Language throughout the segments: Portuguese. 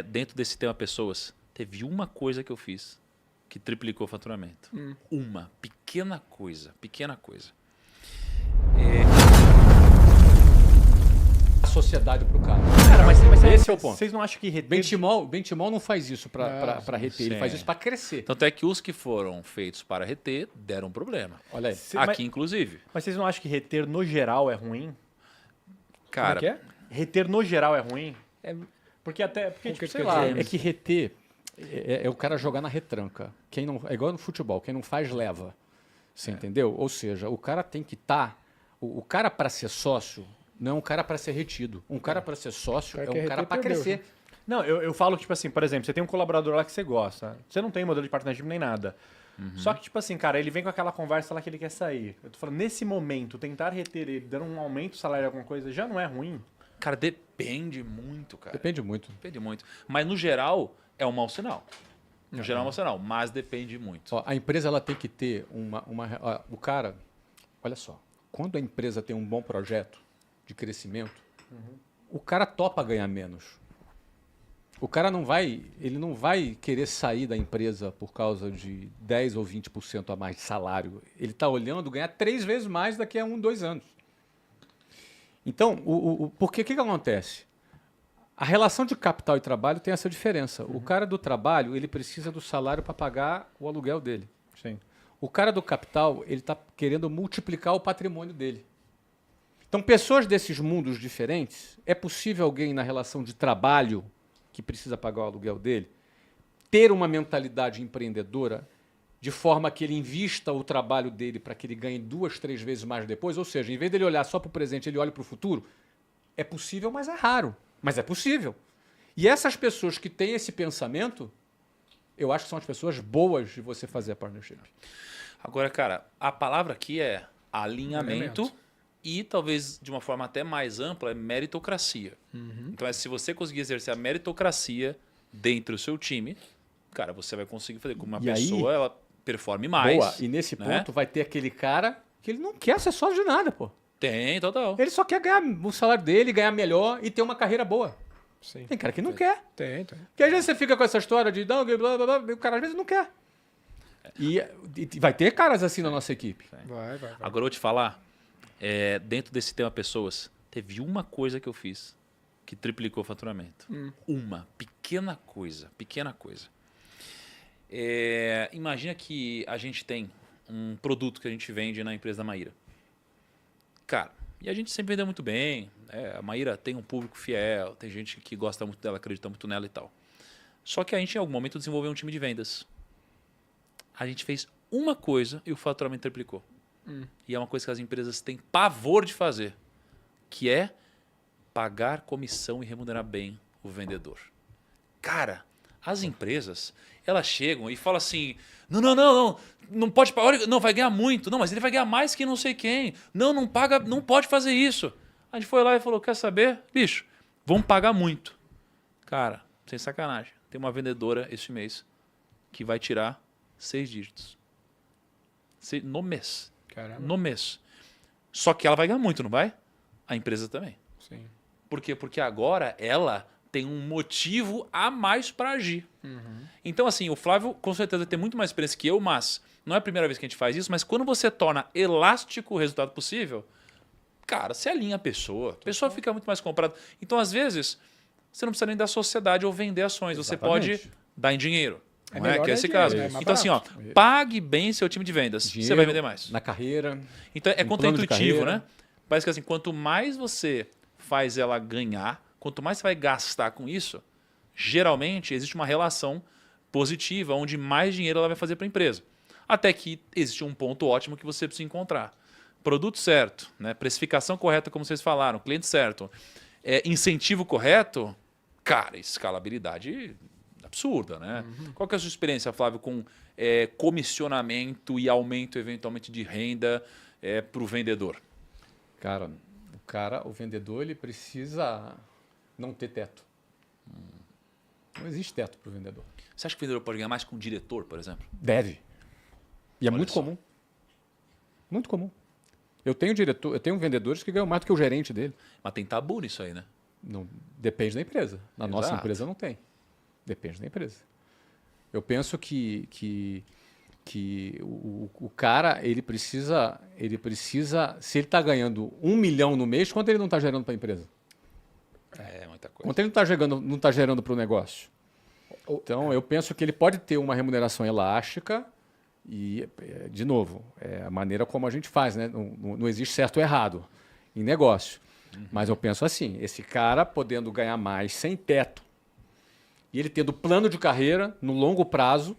Dentro desse tema pessoas, teve uma coisa que eu fiz que triplicou o faturamento. Uma pequena coisa, pequena coisa. A sociedade pro cara. Cara, mas esse é o ponto. Vocês não acham que reter... Benchimol não faz isso para reter, ele faz isso para crescer. Tanto é que os que foram feitos para reter deram problema. Olha aí. Aqui, inclusive. Mas vocês não acham que reter no geral é ruim? Cara, Como é que é? Reter no geral é ruim? Porque Como tipo, que sei quer lá... dizer? É que reter é o cara jogar na retranca. Quem não, é igual no futebol, quem não faz, leva. Você entendeu? Ou seja, o cara tem que estar... O cara para ser sócio não é um cara para ser retido. Um cara para ser sócio é um cara para crescer. Não, eu falo que, tipo assim, por exemplo, você tem um colaborador lá que você gosta. Você não tem modelo de partnership nem nada. Só que, tipo assim, cara, ele vem com aquela conversa lá que ele quer sair. Eu tô falando, nesse momento, tentar reter ele, dando um aumento de salário, alguma coisa, já não é ruim. cara, depende muito, cara. Depende muito. Depende muito. Mas, no geral, é um mau sinal. No geral, é um mau sinal, mas depende muito. Ó, a empresa ela tem que ter o cara, olha só, quando a empresa tem um bom projeto de crescimento, o cara topa ganhar menos. O cara ele não vai querer sair da empresa por causa de 10 ou 20% a mais de salário. Ele está olhando ganhar 3 vezes mais daqui a 1, 2 anos. Então, porque o que acontece? A relação de capital e trabalho tem essa diferença. O cara do trabalho, ele precisa do salário para pagar o aluguel dele. Sim. O cara do capital, ele está querendo multiplicar o patrimônio dele. Então, pessoas desses mundos diferentes, é possível alguém na relação de trabalho, que precisa pagar o aluguel dele, ter uma mentalidade empreendedora de forma que ele invista o trabalho dele para que ele ganhe 2, 3 vezes mais depois? Ou seja, em vez dele olhar só para o presente, ele olha para o futuro? É possível, mas é raro. Mas é possível. E essas pessoas que têm esse pensamento, eu acho que são as pessoas boas de você fazer a partnership. Agora, cara, a palavra aqui é alinhamento e talvez de uma forma até mais ampla é meritocracia. Então, se você conseguir exercer a meritocracia dentro do seu time, cara, você vai conseguir fazer com uma pessoa ela performe mais. Boa. E nesse ponto vai ter aquele cara que ele não quer ser sócio de nada, pô. Tem, total. Ele só quer ganhar o salário dele, ganhar melhor e ter uma carreira boa. Sim. Tem cara que não quer. Tem. Porque às vezes você fica com essa história de blá, blá, blá, blá, e o cara às vezes não quer. E vai ter caras assim na nossa equipe. Vai. Agora eu vou te falar, dentro desse tema pessoas, teve uma coisa que eu fiz que triplicou o faturamento. Uma pequena coisa, pequena coisa. Imagina que a gente tem um produto que a gente vende na empresa da Maíra. Cara, e a gente sempre vendeu muito bem. A Maíra tem um público fiel, tem gente que gosta muito dela, acredita muito nela e tal. Só que a gente, em algum momento, desenvolveu um time de vendas. A gente fez uma coisa e o faturamento triplicou. E é uma coisa que as empresas têm pavor de fazer, que é pagar comissão e remunerar bem o vendedor. Cara, as empresas, elas chegam e falam assim, não pode pagar, não, vai ganhar muito, não, mas ele vai ganhar mais que não sei quem, não paga, não pode fazer isso. A gente foi lá e falou, quer saber? Bicho, vamos pagar muito. Cara, sem sacanagem, tem uma vendedora esse mês que vai tirar 6 dígitos. No mês. Caramba. No mês. Só que ela vai ganhar muito, não vai? A empresa também. Sim. Por quê? Porque agora ela tem um motivo a mais para agir. Então, assim, o Flávio com certeza tem muito mais experiência que eu, mas não é a primeira vez que a gente faz isso, mas quando você torna elástico o resultado possível, cara, você alinha a pessoa fica muito mais comprada. Então, às vezes, você não precisa nem da sociedade ou vender ações, você pode dar em dinheiro. Não é? Que é esse caso. Então, assim, ó, pague bem seu time de vendas, você vai vender mais. Na carreira. Então, é um contra-intuitivo, né? Parece que assim, quanto mais você faz ela ganhar, quanto mais você vai gastar com isso, geralmente existe uma relação positiva, onde mais dinheiro ela vai fazer para a empresa. Até que existe um ponto ótimo que você precisa encontrar. Produto certo, né? Precificação correta, como vocês falaram, cliente certo, incentivo correto, cara, escalabilidade absurda, né? Qual que é a sua experiência, Flávio, com comissionamento e aumento, eventualmente, de renda para o vendedor? Cara, o vendedor, ele precisa não ter teto. Não existe teto para o vendedor. Você acha que o vendedor pode ganhar mais que um diretor, por exemplo? Deve. E é Olha muito só. comum. Muito comum. Eu tenho vendedores que ganham mais do que o gerente dele. Mas tem tabu nisso aí, né? Não, depende da empresa. Na nossa Exato. empresa não tem. Depende da empresa. Eu penso que o cara, ele precisa, se ele está ganhando 1 milhão no mês, quanto ele não está gerando para a empresa? É muita coisa. Quanto ele não está gerando para o negócio? Então, eu penso que ele pode ter uma remuneração elástica e, de novo, é a maneira como a gente faz, né? Não existe certo ou errado em negócio. Mas eu penso assim, esse cara podendo ganhar mais sem teto e ele tendo plano de carreira no longo prazo,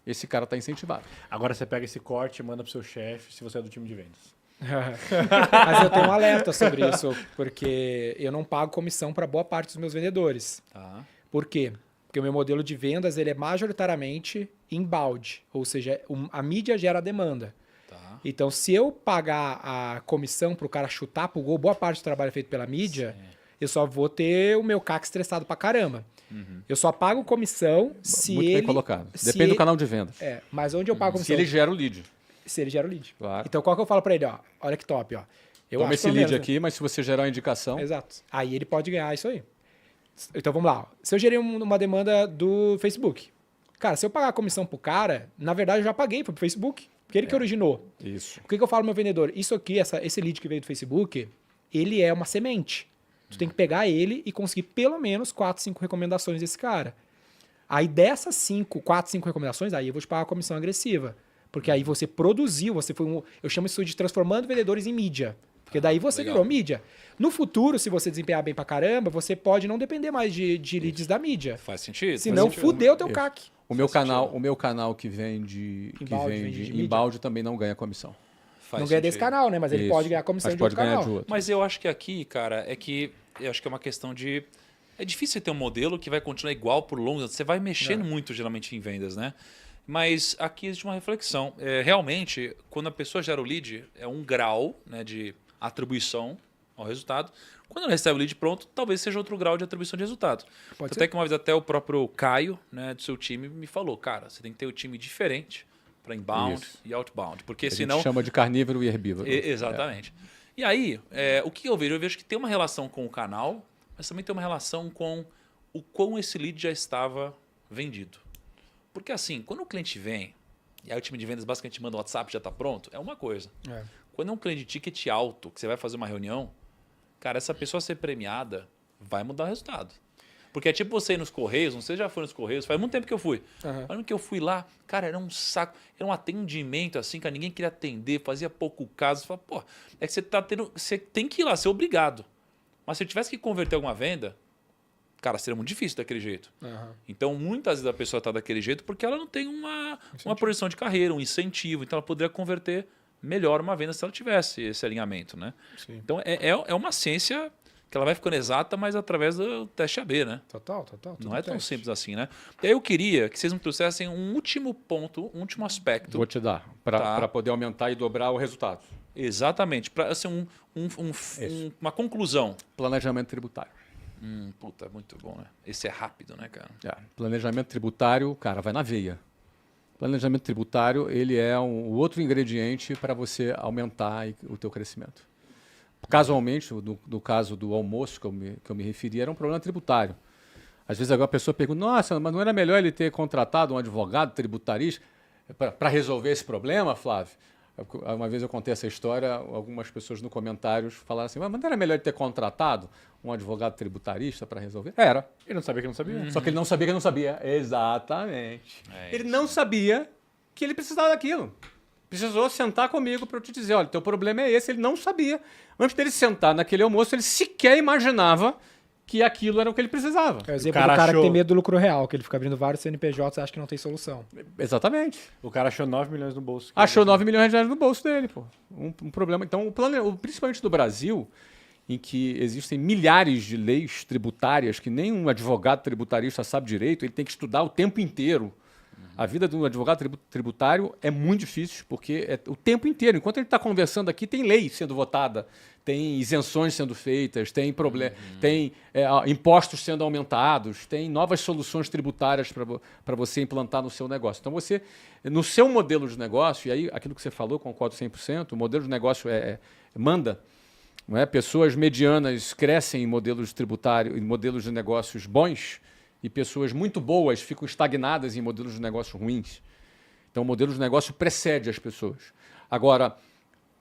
esse cara está incentivado. Agora você pega esse corte e manda pro seu chefe se você é do time de vendas. Mas eu tenho um alerta sobre isso, porque eu não pago comissão para boa parte dos meus vendedores. Tá. Por quê? Porque o meu modelo de vendas ele é majoritariamente inbound, ou seja, a mídia gera a demanda. Tá. Então, se eu pagar a comissão para o cara chutar pro gol, boa parte do trabalho é feito pela mídia, eu só vou ter o meu CAC estressado pra caramba. Eu só pago comissão se Muito ele... bem colocado. se Depende do ele- canal de vendas. mas onde eu pago Se comissão? ele gera o lead. Se ele gera o lead. Claro. Então, qual que eu falo para ele? Ó, olha que top, ó. Eu Toma acho esse pelo lead menos, né? aqui, mas se você gerar uma indicação... Exato. Aí ele pode ganhar isso aí. Então vamos lá. Se eu gerei uma demanda do Facebook, cara, se eu pagar a comissão pro cara, na verdade eu já paguei pro Facebook, porque ele que originou. Isso. O que eu falo pro meu vendedor? Isso aqui, esse lead que veio do Facebook, ele é uma semente. Tu tem que pegar ele e conseguir pelo menos 4, 5 recomendações desse cara. Aí dessas 4, 5 recomendações, aí eu vou te pagar a comissão agressiva. Porque aí você produziu, você foi eu chamo isso de transformando vendedores em mídia. Porque daí você legal. virou mídia. No futuro, se você desempenhar bem pra caramba, você pode não depender mais de leads da mídia. Faz sentido? Senão Faz sentido. fudeu o teu Isso. CAC. O meu canal que vende Inbound, vende de mídia. inbound também não ganha comissão. Faz Não ganha desse sentido. canal, né? Mas ele Isso. pode ganhar comissão Mas de pode outro ganhar canal. de outro. Mas eu acho que aqui, cara, eu acho que é uma questão de... É difícil você ter um modelo que vai continuar igual por longos anos. Você vai mexendo muito, geralmente, em vendas, né? Mas aqui existe uma reflexão. Realmente, quando a pessoa gera o lead, é um grau, né, de atribuição ao resultado. Quando ela recebe o lead pronto, talvez seja outro grau de atribuição de resultado. Pode Até que uma vez até o próprio Caio, né, do seu time, me falou, cara, você tem que ter um time diferente para inbound Isso. e outbound. Porque A gente senão... chama de carnívoro e herbívoro. Exatamente. E aí, o que eu vejo? Eu vejo que tem uma relação com o canal, mas também tem uma relação com o quão esse lead já estava vendido. Porque assim, quando o cliente vem, e aí o time de vendas basicamente manda o WhatsApp já está pronto, é uma coisa. Quando é um cliente de ticket alto, que você vai fazer uma reunião, cara, essa pessoa ser premiada vai mudar o resultado. Porque é tipo você ir nos Correios, não sei se já foi nos Correios, faz muito tempo que eu fui. Uhum. Mas no que eu fui lá, cara, era um saco, era um atendimento assim, cara, ninguém queria atender, fazia pouco caso. Você fala, pô, é que você tem que ir lá, ser obrigado. Mas se eu tivesse que converter alguma venda, cara, seria muito difícil daquele jeito. Então, muitas vezes a pessoa está daquele jeito porque ela não tem uma projeção de carreira, um incentivo. Então, ela poderia converter melhor uma venda se ela tivesse esse alinhamento, né? Sim. Então, é uma ciência que ela vai ficando exata, mas através do teste AB, né? Total. Não é tão simples assim, né? E aí eu queria que vocês me trouxessem um último ponto, um último aspecto. Vou te dar, para Tá. poder aumentar e dobrar o resultado. Exatamente, para assim, uma conclusão. Planejamento tributário. Puta, muito bom, né? Esse é rápido, né, cara? Planejamento tributário, cara, vai na veia. Planejamento tributário, ele é um outro ingrediente para você aumentar o teu crescimento. Casualmente, no caso do almoço que eu me referi, era um problema tributário. Às vezes agora a pessoa pergunta, nossa, mas não era melhor ele ter contratado um advogado tributarista para resolver esse problema, Flávio? Uma vez eu contei essa história, algumas pessoas no comentários falaram assim, mas não era melhor ele ter contratado um advogado tributarista para resolver? Era. Ele não sabia que não sabia. Só que ele não sabia que não sabia. Exatamente. Ele não sabia que ele precisava daquilo. Precisou sentar comigo para eu te dizer, olha, teu problema é esse. Ele não sabia. Antes dele sentar naquele almoço, ele sequer imaginava que aquilo era o que ele precisava. É o exemplo cara do cara achou- que tem medo do lucro real, que ele fica abrindo vários CNPJs e acha que não tem solução. Exatamente. O cara achou 9 milhões no bolso. Achou 9 milhões de reais no bolso dele, pô. Um problema. Então, principalmente no Brasil, em que existem milhares de leis tributárias que nem um advogado tributarista sabe direito, ele tem que estudar o tempo inteiro. A vida de um advogado tributário é muito difícil, porque é o tempo inteiro. Enquanto ele está conversando aqui, tem lei sendo votada, tem isenções sendo feitas, tem impostos sendo aumentados, tem novas soluções tributárias para você implantar no seu negócio. Então, você, no seu modelo de negócio, e aí aquilo que você falou, concordo 100%, o modelo de negócio manda. Não é? Pessoas medianas crescem em modelos tributários, em modelos de negócios bons, e pessoas muito boas ficam estagnadas em modelos de negócios ruins. Então, o modelo de negócio precede as pessoas. Agora,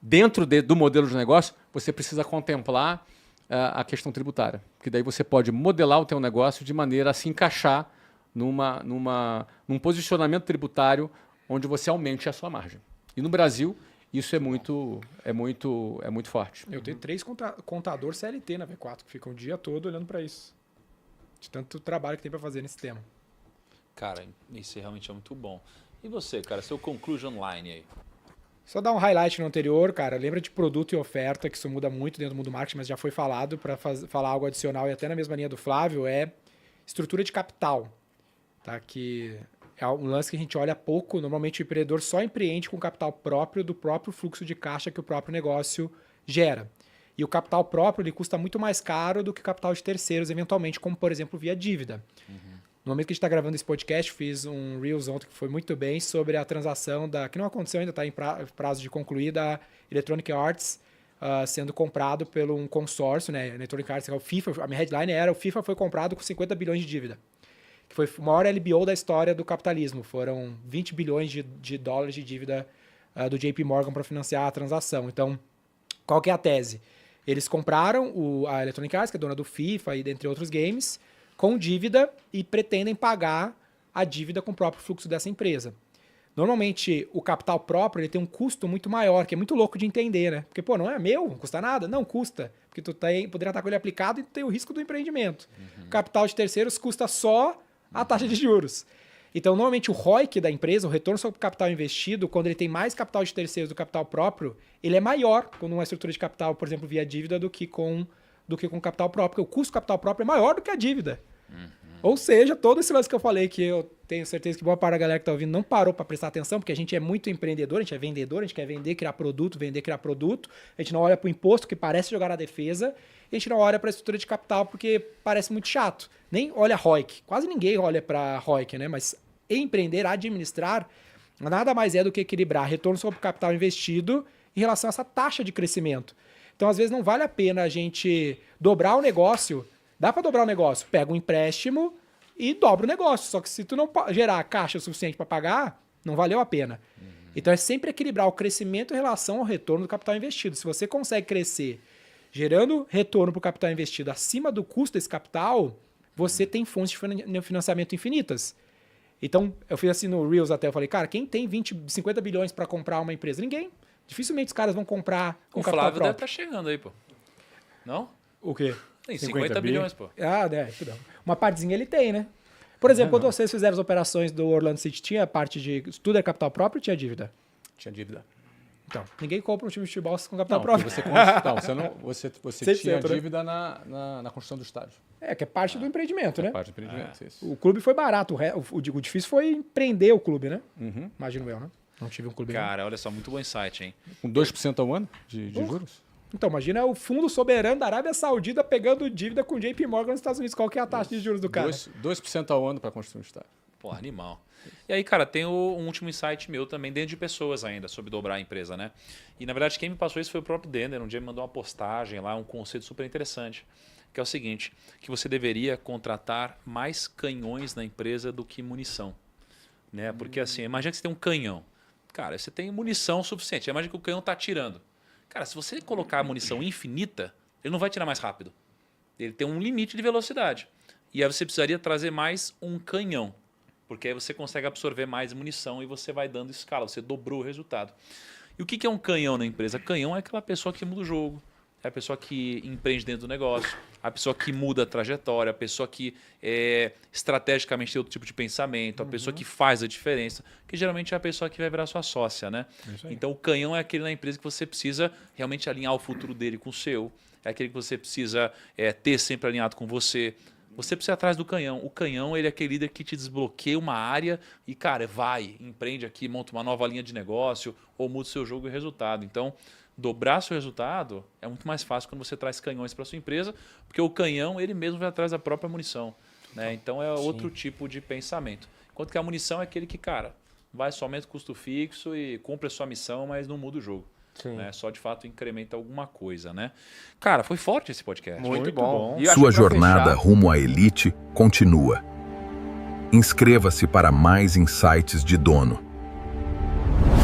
dentro do modelo de negócio, você precisa contemplar a questão tributária, porque daí você pode modelar o teu negócio de maneira a se encaixar num posicionamento tributário onde você aumente a sua margem. E no Brasil, isso é muito forte. Eu tenho 3 contador CLT na V4 que ficam o dia todo olhando para isso. De tanto trabalho que tem para fazer nesse tema. Cara, isso realmente é muito bom. E você, cara, seu conclusion line aí? Só dar um highlight no anterior, cara. Lembra de produto e oferta, que isso muda muito dentro do mundo marketing, mas já foi falado. Para falar algo adicional e até na mesma linha do Flávio, é estrutura de capital. Tá? Que é um lance que a gente olha pouco. Normalmente o empreendedor só empreende com capital próprio do próprio fluxo de caixa que o próprio negócio gera. E o capital próprio ele custa muito mais caro do que o capital de terceiros, eventualmente, como, por exemplo, via dívida. No momento que a gente está gravando esse podcast, fiz um Reels ontem que foi muito bem sobre a transação que não aconteceu ainda, está em prazo de concluir, da Electronic Arts sendo comprado por um consórcio, né? Electronic Arts, o FIFA, a minha headline era: o FIFA foi comprado com 50 bilhões de dívida. Que foi o maior LBO da história do capitalismo. Foram 20 bilhões de dólares de dívida do JP Morgan para financiar a transação. Então, qual que é a tese? Eles compraram a Electronic Arts, que é dona do FIFA e dentre outros games, com dívida e pretendem pagar a dívida com o próprio fluxo dessa empresa. Normalmente, o capital próprio ele tem um custo muito maior, que é muito louco de entender, né? Porque, não é meu, não custa nada? Não custa, porque tu poderia estar com ele aplicado e tu tem o risco do empreendimento. O capital de terceiros custa só a taxa de juros. Então, normalmente, o ROIC da empresa, o retorno sobre o capital investido, quando ele tem mais capital de terceiros do capital próprio, ele é maior quando uma estrutura de capital, por exemplo, via dívida, do que com capital próprio, porque o custo do capital próprio é maior do que a dívida. Ou seja, todo esse lance que eu falei, que eu tenho certeza que boa parte da galera que está ouvindo não parou para prestar atenção, porque a gente é muito empreendedor, a gente é vendedor, a gente quer vender, criar produto, a gente não olha para o imposto, que parece jogar na defesa, e a gente não olha para a estrutura de capital, porque parece muito chato. Nem olha ROIC, quase ninguém olha para ROIC, né? Mas empreender, administrar, nada mais é do que equilibrar retorno sobre o capital investido em relação a essa taxa de crescimento. Então, às vezes, não vale a pena a gente dobrar o negócio. Dá para dobrar o negócio, pega um empréstimo e dobra o negócio. Só que se tu não gerar caixa suficiente para pagar, não valeu a pena. Então é sempre equilibrar o crescimento em relação ao retorno do capital investido. Se você consegue crescer gerando retorno para o capital investido acima do custo desse capital, você tem fontes de financiamento infinitas. Então, eu fiz assim no Reels até, eu falei, cara, quem tem 50 bilhões para comprar uma empresa? Ninguém. Dificilmente os caras vão comprar com O capital Flávio deve próprio. estar chegando aí, pô. Não? O quê? Tem 50 50 bi? bilhões, pô. Tudo. Uma partezinha ele tem, né? Por exemplo, quando vocês fizeram as operações do Orlando City, tinha parte de... Tudo é capital próprio ou tinha dívida? Tinha dívida. Então, ninguém compra um time de futebol com capital Não, próprio. você Sempre tinha centro, né? dívida na construção do estádio. É, que é parte do empreendimento, né? Parte do empreendimento, isso. O clube foi barato. O difícil foi empreender o clube, né? Imagino eu, né? Não tive um clube. Cara, olha só, muito bom insight, hein? Com 2% ao ano de juros? Então, imagina o fundo soberano da Arábia Saudita pegando dívida com JP Morgan nos Estados Unidos. Qual que é a taxa de juros do cara? 2% ao ano para construir um estádio. Pô, animal. E aí, cara, tem um último insight meu também, dentro de pessoas ainda, sobre dobrar a empresa, né? E, na verdade, quem me passou isso foi o próprio Denner. Um dia me mandou uma postagem lá, um conceito super interessante, que é o seguinte, que você deveria contratar mais canhões na empresa do que munição. Né? Porque, assim, imagina que você tem um canhão. Cara, você tem munição suficiente. Imagina que o canhão está atirando. Cara, se você colocar a munição infinita, ele não vai tirar mais rápido. Ele tem um limite de velocidade. E aí você precisaria trazer mais um canhão. Porque aí você consegue absorver mais munição e você vai dando escala. Você dobrou o resultado. E o que é um canhão na empresa? Canhão é aquela pessoa que muda o jogo. É a pessoa que empreende dentro do negócio. A pessoa que muda a trajetória. A pessoa que estrategicamente tem outro tipo de pensamento. A pessoa que faz a diferença. Que geralmente é a pessoa que vai virar sua sócia, né? Então o canhão é aquele na empresa que você precisa realmente alinhar o futuro dele com o seu. É aquele que você precisa ter sempre alinhado com você. Você precisa ir atrás do canhão. O canhão ele é aquele líder que te desbloqueia uma área e, cara, vai, empreende aqui, monta uma nova linha de negócio ou muda o seu jogo e resultado. Então, dobrar seu resultado é muito mais fácil quando você traz canhões para sua empresa, porque o canhão ele mesmo vai atrás da própria munição. Né? Então, é outro tipo de pensamento. Enquanto que a munição é aquele que, cara, vai somente custo fixo e cumpre a sua missão, mas não muda o jogo. Sim. Né? Só de fato incrementa alguma coisa, né? Cara, foi forte esse podcast. Muito bom. E eu acho Sua que pra jornada fechar, rumo à elite continua. Inscreva-se para mais insights de dono.